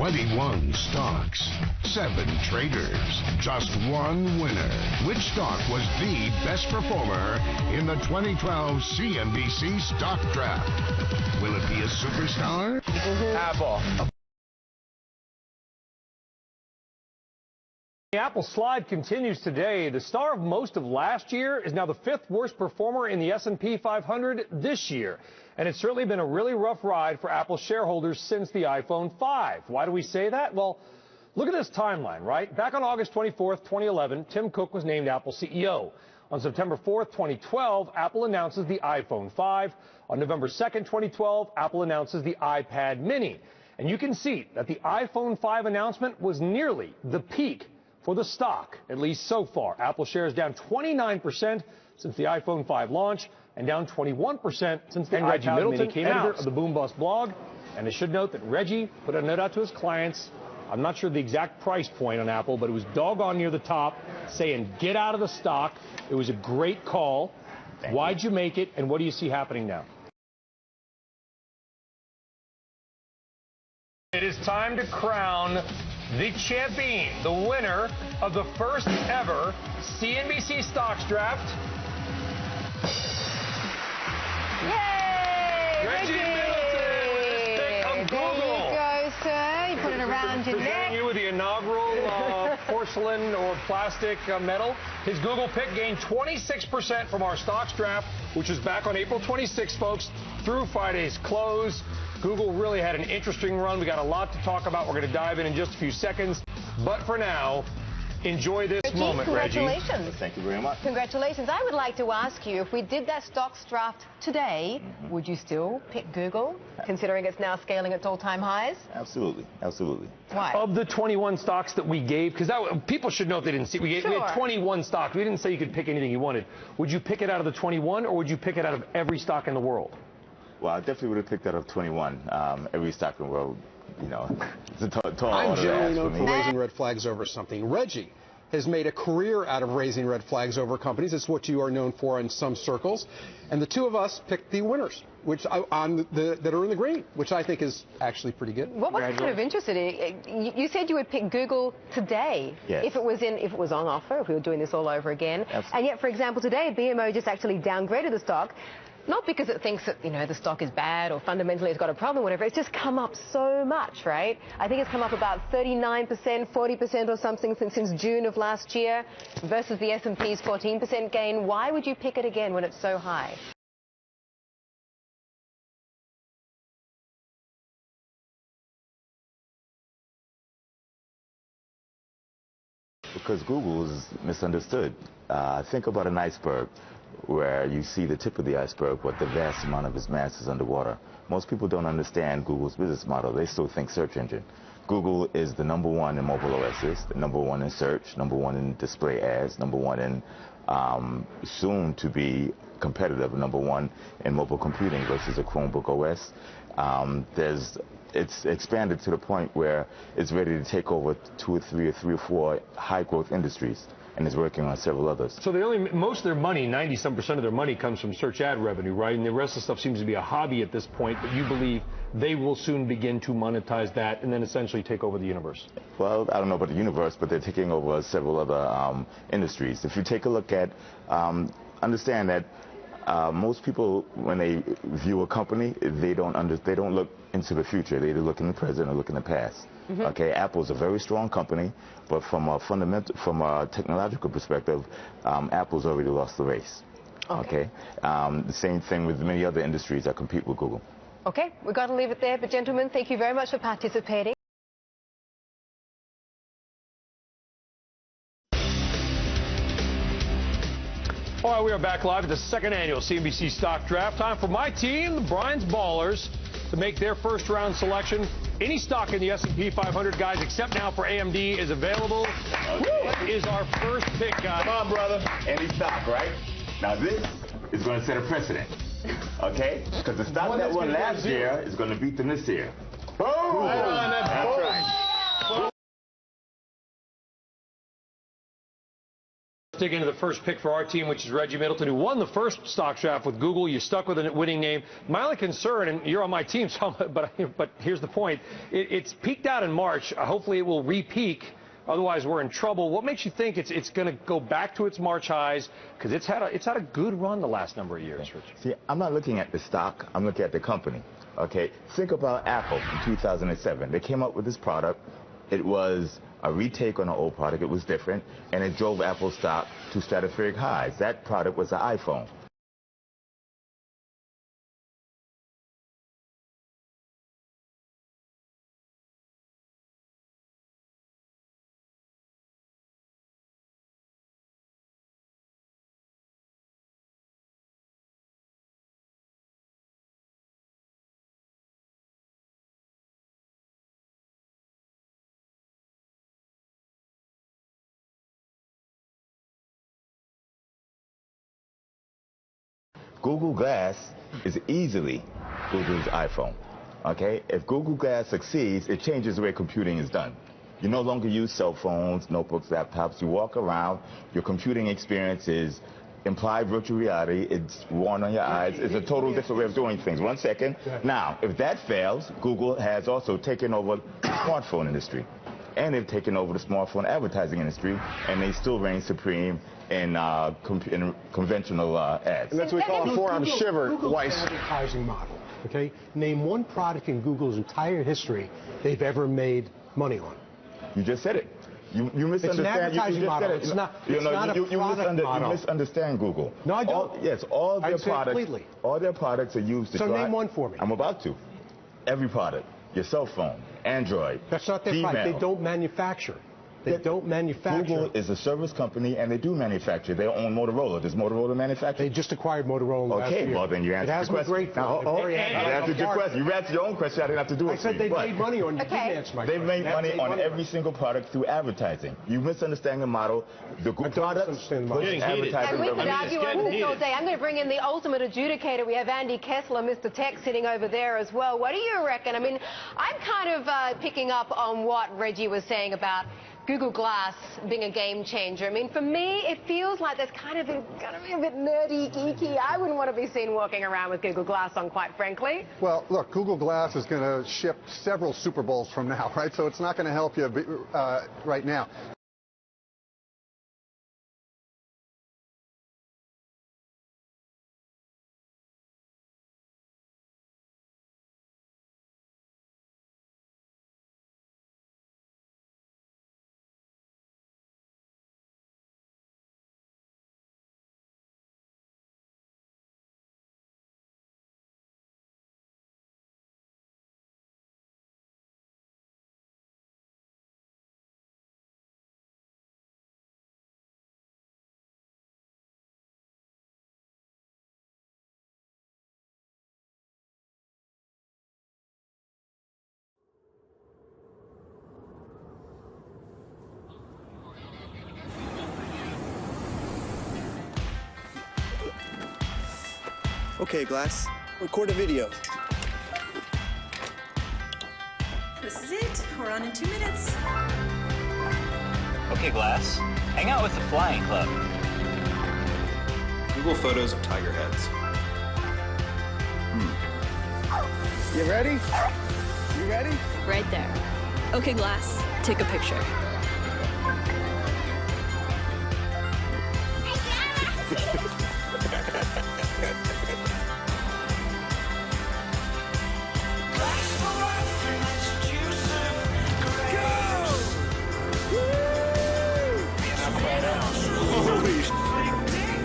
21 stocks, 7 traders, just one winner. Which stock was the best performer in the 2012 CNBC Stock Draft? Will it be a superstar? Apple. The Apple slide continues today. The star of most of last year is now the 5th worst performer in the S&P 500 this year. And it's certainly been a really rough ride for Apple shareholders since the iPhone 5. Why do we say that? Well, look at this timeline, right? Back on August 24th, 2011, Tim Cook was named Apple CEO. On September 4th, 2012, Apple announces the iPhone 5. On November 2nd, 2012, Apple announces the iPad mini. And you can see that the iPhone 5 announcement was nearly the peak for the stock, at least so far. Apple shares down 29% since the iPhone 5 launch and down 21% since the iPad Reggie Middleton came out. Of the Boom Bust blog. And I should note that Reggie put a note out to his clients. I'm not sure the exact price point on Apple, but it was doggone near the top, saying get out of the stock. It was a great call. Why'd you make it, and what do you see happening now? It is time to crown the champion, the winner of the first ever CNBC Stocks Draft. Yay! Reggie Middleton with his pick of Google. There you go, sir. You put it around your neck. Presenting you with the inaugural porcelain or plastic medal. His Google pick gained 26% from our Stocks Draft, which was back on April 26th, folks, through Friday's close. Google really had an interesting run. We got a lot to talk about. We're going to dive in just a few seconds. But for now, enjoy this moment, Reggie. Congratulations. Thank you very much. Congratulations. I would like to ask you, if we did that stocks draft today, would you still pick Google, considering it's now scaling its all-time highs? Absolutely. Absolutely. Why? Of the 21 stocks that we gave, because people should know if they didn't see, we had 21 stocks. We didn't say you could pick anything you wanted. Would you pick it out of the 21, or would you pick it out of every stock in the world? Well, I definitely would have picked out of 21. Every stock in the world, you know, it's a tall I'm order generally to ask known for for me. raising red flags over something. Reggie has made a career out of raising red flags over companies. It's what you are known for in some circles. And the two of us picked the winners, which that are in the green, which I think is actually pretty good. What was kind of interested? You said you would pick Google today, Yes. if it was on offer, if we were doing this all over again. Absolutely. And yet, for example, today BMO just actually downgraded the stock. Not because it thinks that, you know, the stock is bad or fundamentally it's got a problem, whatever. It's just come up so much, right? I think it's come up about 39%, 40% or something since June of last year versus the S&P's 14% gain. Why would you pick it again when it's so high? Because Google is misunderstood. Think about an iceberg where you see the tip of the iceberg, but the vast amount of its mass is underwater. Most people don't understand Google's business model. They still think search engine. Google is the #1 in mobile OSs, the #1 in search, #1 in display ads, #1 in soon to be competitive, #1 in mobile computing versus a Chromebook OS. It's expanded to the point where it's ready to take over 2 or 3 or 4 high growth industries, and is working on several others. So most of their money, 90-some% of their money comes from search ad revenue, right? And the rest of the stuff seems to be a hobby at this point, but you believe they will soon begin to monetize that and then essentially take over the universe. Well, I don't know about the universe, but they're taking over several other industries. If you take a look at, understand that most people, when they view a company, they don't look into the future. They either look in the present or look in the past. Okay, Apple's a very strong company, but from a technological perspective, Apple's already lost the race. Okay, the same thing with many other industries that compete with Google. Okay, we've got to leave it there. But gentlemen, thank you very much for participating. All right, we are back live at the second annual CNBC Stock Draft. Time for my team, the Brian's Ballers, to make their first round selection. Any stock in the S&P 500, guys, except now for AMD, is available. What is our first pick, guys? Come on, brother. Any stock, right? Now this is going to set a precedent. Okay? Because the stock that won last year is going to beat them this year. Boom! That's right. dig into the first pick for our team, which is Reggie Middleton, who won the first stock draft with Google. You stuck with a winning name. My only concern, and you're on my team, so but here's the point. It's peaked out in March. Hopefully it will re-peak. Otherwise, we're in trouble. What makes you think it's going to go back to its March highs? Because it's had a good run the last number of years, Rich. See, I'm not looking at the stock. I'm looking at the company. Okay, think about Apple in 2007. They came up with this product. It was a retake on an old product. It was different, and it drove Apple stock to stratospheric highs. That product was the iPhone. Google Glass is easily Google's iPhone. Okay? If Google Glass succeeds, it changes the way computing is done. You no longer use cell phones, notebooks, laptops. You walk around. Your computing experience is implied virtual reality. It's worn on your eyes. It's a total different way of doing things. 1 second. Now, if that fails, Google has also taken over the smartphone industry. And they've taken over the smartphone advertising industry, and they still reign supreme in conventional ads. And that's what we call a forearm shiver. Google's advertising model. Okay, name one product in Google's entire history they've ever made money on. You just said it. You misunderstand. It's an advertising model. It's not a product model. You misunderstand Google. No, I don't. Yes, all their products. Completely. All their products are used to. So drive. name one for me. I'm about to. Every product. Your cell phone, Android. That's not their product. They don't manufacture. They don't manufacture. Google is a service company, and they do manufacture. They own Motorola. Does Motorola manufacture? They just acquired Motorola last year. Okay, well, then you answered the question. It has been great for them. You answered your question. You answered your own question. I didn't have to do it. I said they made money on you. They've made money on every single product through advertising. You misunderstand the model. The Google products push advertising. And we could argue on this all day. I'm going to bring in the ultimate adjudicator. We have Andy Kessler, Mr. Tech, sitting over there as well. What do you reckon? I mean, I'm kind of picking up on what Reggie was saying about Google Glass being a game changer. I mean, for me, it feels like there's kind of going to be a bit nerdy, geeky. I wouldn't want to be seen walking around with Google Glass on, quite frankly. Well, look, Google Glass is going to ship several Super Bowls from now, right? So it's not going to help you right now. Okay, Glass, record a video. This is it. We're on in 2 minutes. Okay, Glass, hang out with the Flying Club. Google photos of tiger heads. You ready? You ready? Right there. Okay, Glass, take a picture.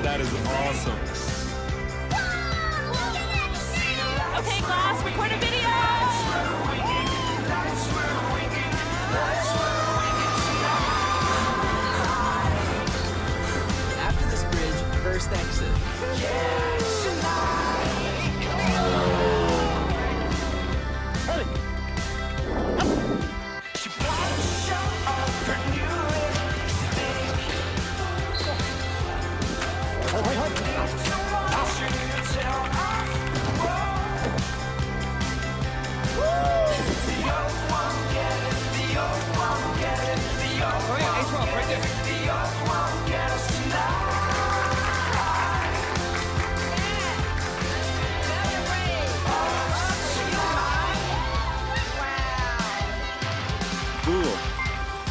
That is awesome. Okay, Glass, record a video! After this bridge, first exit.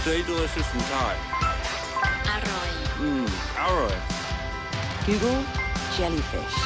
Say delicious in Thai. อร่อย Alright. Google jellyfish